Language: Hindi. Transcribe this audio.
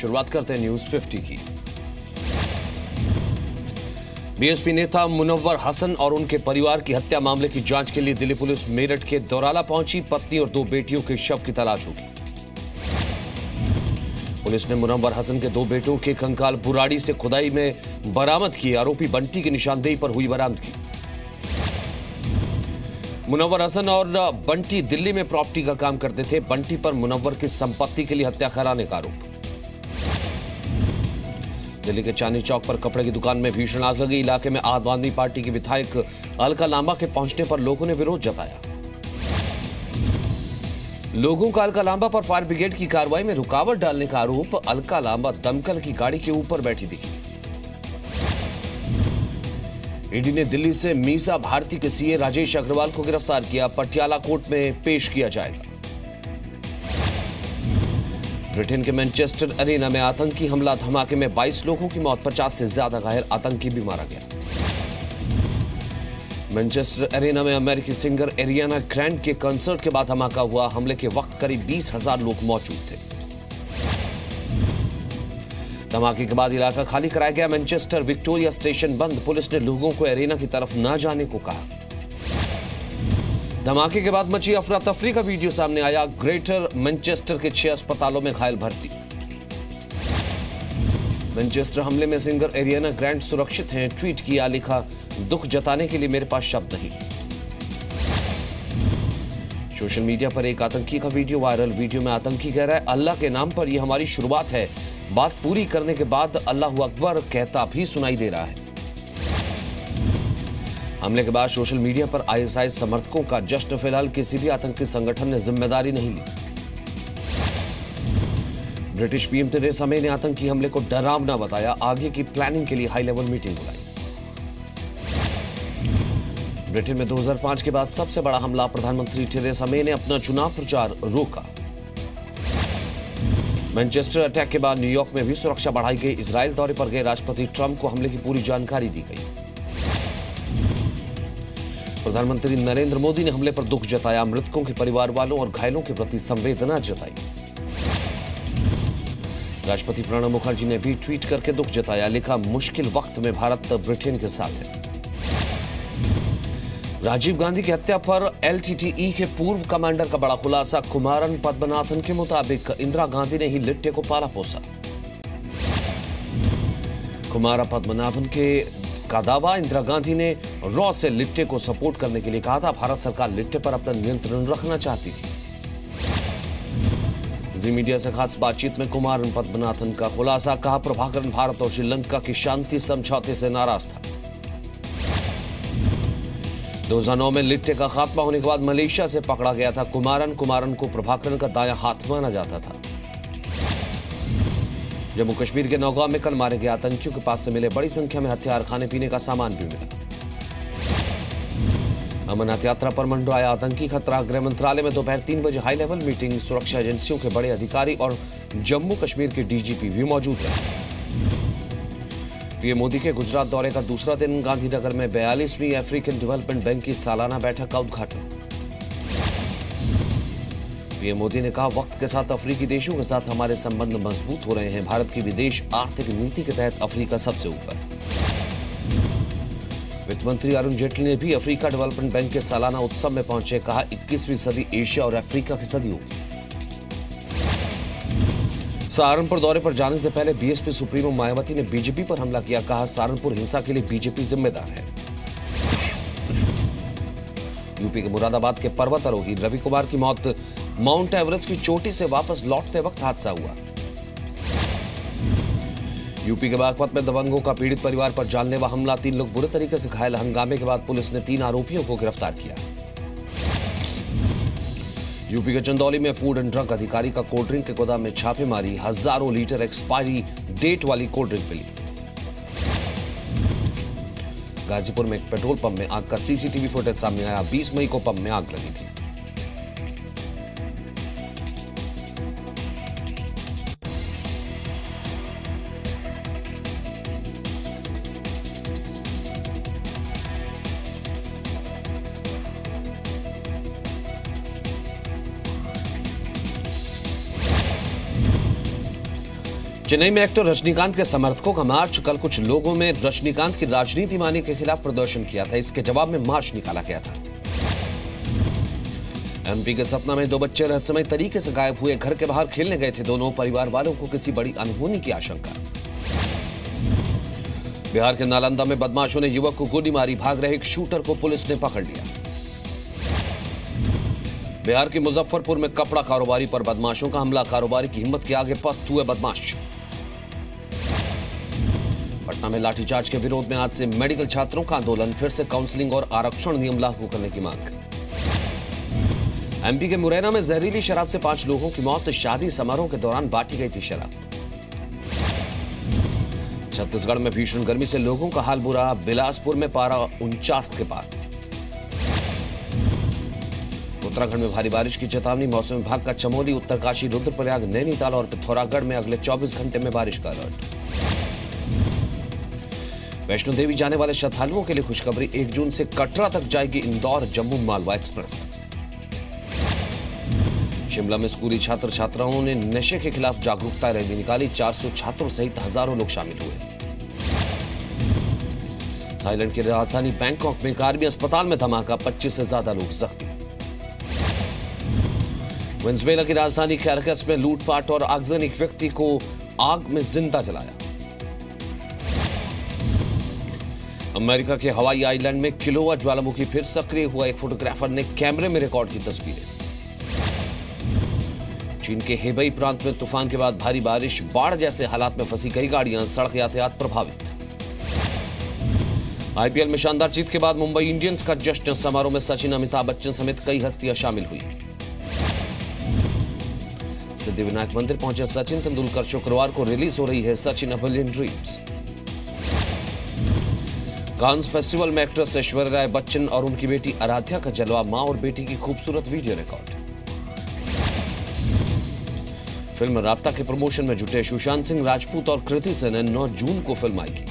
शुरुआत करते हैं न्यूज 50 की। बीएसपी नेता मुनव्वर हसन और उनके परिवार की हत्या मामले की जांच के लिए दिल्ली पुलिस मेरठ के दौराला पहुंची। पत्नी और 2 बेटियों के शव की तलाश होगी। पुलिस ने मुनव्वर हसन के 2 बेटों के कंकाल बुराड़ी से खुदाई में बरामद किए। आरोपी बंटी की निशानदेही पर हुई बरामदगी। मुनव्वर हसन और बंटी दिल्ली में प्रॉपर्टी का काम करते थे। बंटी पर मुनव्वर की संपत्ति के लिए हत्या कराने का आरोप। दिल्ली के चांदनी चौक पर कपड़े की दुकान में भीषण आग लगी। इलाके में आम आदमी पार्टी के विधायक अलका लांबा के पहुंचने पर लोगों ने विरोध जताया। लोगों का अलका लांबा पर फायर ब्रिगेड की कार्रवाई में रुकावट डालने का आरोप। अलका लांबा दमकल की गाड़ी के ऊपर बैठी दिखी। ईडी ने दिल्ली से मीसा भारती के सीए राजेश अग्रवाल को गिरफ्तार किया। पटियाला कोर्ट में पेश किया जाएगा। ब्रिटेन के मैनचेस्टर एरिना में आतंकी हमला धमाके में 22 लोगों की मौत, 50 से ज्यादा घायल, आतंकी भी मारा गया। मैनचेस्टर एरिना में अमेरिकी सिंगर एरियाना ग्रैंड के कंसर्ट के बाद धमाका हुआ। हमले के वक्त करीब 20,000 लोग मौजूद थे। धमाके के बाद इलाका खाली कराया गया। मैनचेस्टर विक्टोरिया स्टेशन बंद। पुलिस ने लोगों को एरिना की तरफ न जाने को कहा। धमाके के बाद मची अफरा तफरी का वीडियो सामने आया। ग्रेटर मैनचेस्टर के 6 अस्पतालों में घायल भर्ती। मैनचेस्टर हमले में सिंगर एरियाना ग्रैंड सुरक्षित हैं। ट्वीट किया, लिखा, दुख जताने के लिए मेरे पास शब्द नहीं। सोशल मीडिया पर एक आतंकी का वीडियो वायरल। वीडियो में आतंकी कह रहा है, अल्लाह के नाम पर यह हमारी शुरुआत है। बात पूरी करने के बाद अल्लाहू अकबर कहता भी सुनाई दे रहा है। हमले के बाद सोशल मीडिया पर आईएसआई समर्थकों का जश्न। फिलहाल किसी भी आतंकी संगठन ने जिम्मेदारी नहीं ली। ब्रिटिश पीएम थेरेसा मे ने आतंकी हमले को डरावना बताया। आगे की प्लानिंग के लिए हाई लेवल मीटिंग बुलाई। ब्रिटेन में 2005 के बाद सबसे बड़ा हमला। प्रधानमंत्री थेरेसा मे ने अपना चुनाव प्रचार रोका। मैनचेस्टर अटैक के बाद न्यूयॉर्क में भी सुरक्षा बढ़ाई गई। इजरायल दौरे पर गए राष्ट्रपति ट्रंप को हमले की पूरी जानकारी दी गई। प्रधानमंत्री नरेंद्र मोदी ने हमले पर दुख जताया। मृतकों के परिवार वालों और घायलों के प्रति संवेदना जताई। राष्ट्रपति प्रणब मुखर्जी ने भी ट्वीट करके दुख जताया, लिखा, मुश्किल वक्त में भारत ब्रिटेन के साथ है। राजीव गांधी की हत्या पर एलटीटीई के पूर्व कमांडर का बड़ा खुलासा। कुमारन पद्मनाभन के मुताबिक इंदिरा गांधी ने ही लिट्टे को पाला पोसा। कुमारा पद्मनाभन का दावा, इंदिरा गांधी ने रॉ से लिट्टे को सपोर्ट करने के लिए कहा था। भारत सरकार लिट्टे पर अपना नियंत्रण रखना चाहती थी। जी मीडिया से खास बातचीत में कुमारन पद्मनाभन का खुलासा, कहा, प्रभाकरन भारत और श्रीलंका की शांति समझौते से नाराज था। 2009 में लिट्टे का खात्मा होने के बाद मलेशिया से पकड़ा गया था। कुमारन को प्रभाकरन का दायां हाथ माना जाता था। जम्मू कश्मीर के नौगांव में कल मारे गए आतंकियों के पास से मिले बड़ी संख्या में हथियार, खाने पीने का सामान भी मिला। अमरनाथ यात्रा पर मंडराया आतंकी खतरा। गृह मंत्रालय में दोपहर 3 बजे हाई लेवल मीटिंग। सुरक्षा एजेंसियों के बड़े अधिकारी और जम्मू कश्मीर के डीजीपी भी मौजूद रहे। पीएम मोदी के गुजरात दौरे का दूसरा दिन। गांधीनगर में 42वीं अफ्रीकन डेवलपमेंट बैंक की सालाना बैठक का उद्घाटन। पीएम मोदी ने कहा, वक्त के साथ अफ्रीकी देशों के साथ हमारे संबंध मजबूत हो रहे हैं। भारत की विदेश आर्थिक नीति के तहत अफ्रीका सबसे ऊपर। वित्त मंत्री अरुण जेटली ने भी अफ्रीका डेवलपमेंट बैंक के सालाना उत्सव में पहुंचे। कहा, 21वीं सदी एशिया और अफ्रीका की सदी होगी। सहारनपुर दौरे पर जाने से पहले बीएसपी सुप्रीमो मायावती ने बीजेपी पर हमला किया। कहा, सहारनपुर हिंसा के लिए बीजेपी जिम्मेदार है। यूपी के मुरादाबाद के पर्वतारोही रवि कुमार की मौत। माउंट एवरेस्ट की चोटी से वापस लौटते वक्त हादसा हुआ। यूपी के बागपत में दबंगों का पीड़ित परिवार पर जानलेवा हमला। 3 लोग बुरे तरीके से घायल। हंगामे के बाद पुलिस ने 3 आरोपियों को गिरफ्तार किया। यूपी के चंदौली में फूड एंड ड्रग अधिकारी का कोल्ड ड्रिंक के गोदाम में छापेमारी। हजारों लीटर एक्सपायरी डेट वाली कोल्ड ड्रिंक मिली। गाजीपुर में एक पेट्रोल पंप में आग का सीसीटीवी फुटेज सामने आया। 20 मई को पंप में आग लगी थी। चेन्नई में एक्टर रजनीकांत के समर्थकों का मार्च। कल कुछ लोगों में रजनीकांत की राजनीति मानी के खिलाफ प्रदर्शन किया था। इसके जवाब में मार्च निकाला गया था। एमपी के सतना में 2 बच्चे रहस्यमय तरीके से गायब हुए। घर के बाहर खेलने गए थे दोनों। परिवार वालों को किसी बड़ी अनहोनी की आशंका। बिहार के नालंदा में बदमाशों ने युवक को गोली मारी। भाग रहे एक शूटर को पुलिस ने पकड़ लिया। बिहार के मुजफ्फरपुर में कपड़ा कारोबारी पर बदमाशों का हमला। कारोबारी की हिम्मत के आगे पस्त हुए बदमाश। पटना में लाठीचार्ज के विरोध में आज से मेडिकल छात्रों का आंदोलन। फिर से काउंसलिंग और आरक्षण नियम लागू करने की मांग। एमपी के मुरैना में जहरीली शराब से 5 लोगों की मौत। शादी समारोह के दौरान बांटी गई थी शराब। छत्तीसगढ़ में भीषण गर्मी से लोगों का हाल बुरा। बिलासपुर में पारा 49 के पार। उत्तराखंड में भारी बारिश की चेतावनी। मौसम विभाग का चमोली, उत्तरकाशी, रुद्रप्रयाग, नैनीताल और पिथौरागढ़ में अगले 24 घंटे में बारिश का अलर्ट। वैष्णो देवी जाने वाले श्रद्धालुओं के लिए खुशखबरी। 1 जून से कटरा तक जाएगी इंदौर जम्मू मालवा एक्सप्रेस। शिमला में स्कूली छात्र छात्राओं ने नशे के खिलाफ जागरूकता रैली निकाली। 400 छात्रों सहित हजारों लोग शामिल हुए। थाईलैंड की राजधानी बैंकॉक में एक आर्मी अस्पताल में धमाका। 25 से ज्यादा लोग जख्मी। वेनेजुएला की राजधानी कैराकस में लूटपाट और आगजनी। एक व्यक्ति को आग में जिंदा जलाया। अमेरिका के हवाई आइलैंड में किलोवा ज्वालामुखी फिर सक्रिय हुआ। एक फोटोग्राफर ने कैमरे में रिकॉर्ड की तस्वीरें। चीन के हेबई प्रांत में तूफान के बाद भारी बारिश। बाढ़ जैसे हालात में फंसी कई गाड़ियां। सड़क यातायात प्रभावित। आईपीएल में शानदार जीत के बाद मुंबई इंडियंस का जश्न। समारोह में सचिन, अमिताभ बच्चन समेत कई हस्तियां शामिल हुई। सिद्धिविनायक मंदिर पहुंचे सचिन तेंदुलकर। शुक्रवार को रिलीज हो रही है Sachin a billion dreams. Cannes festival में एक्ट्रेस ऐश्वर्या राय बच्चन और उनकी बेटी आराध्या का जलवा। मां और बेटी की खूबसूरत वीडियो रिकॉर्ड। फिल्म राब्ता के प्रमोशन में जुटे सुशांत सिंह राजपूत और कृति सेनन। 9 जून को फिल्म आएगी।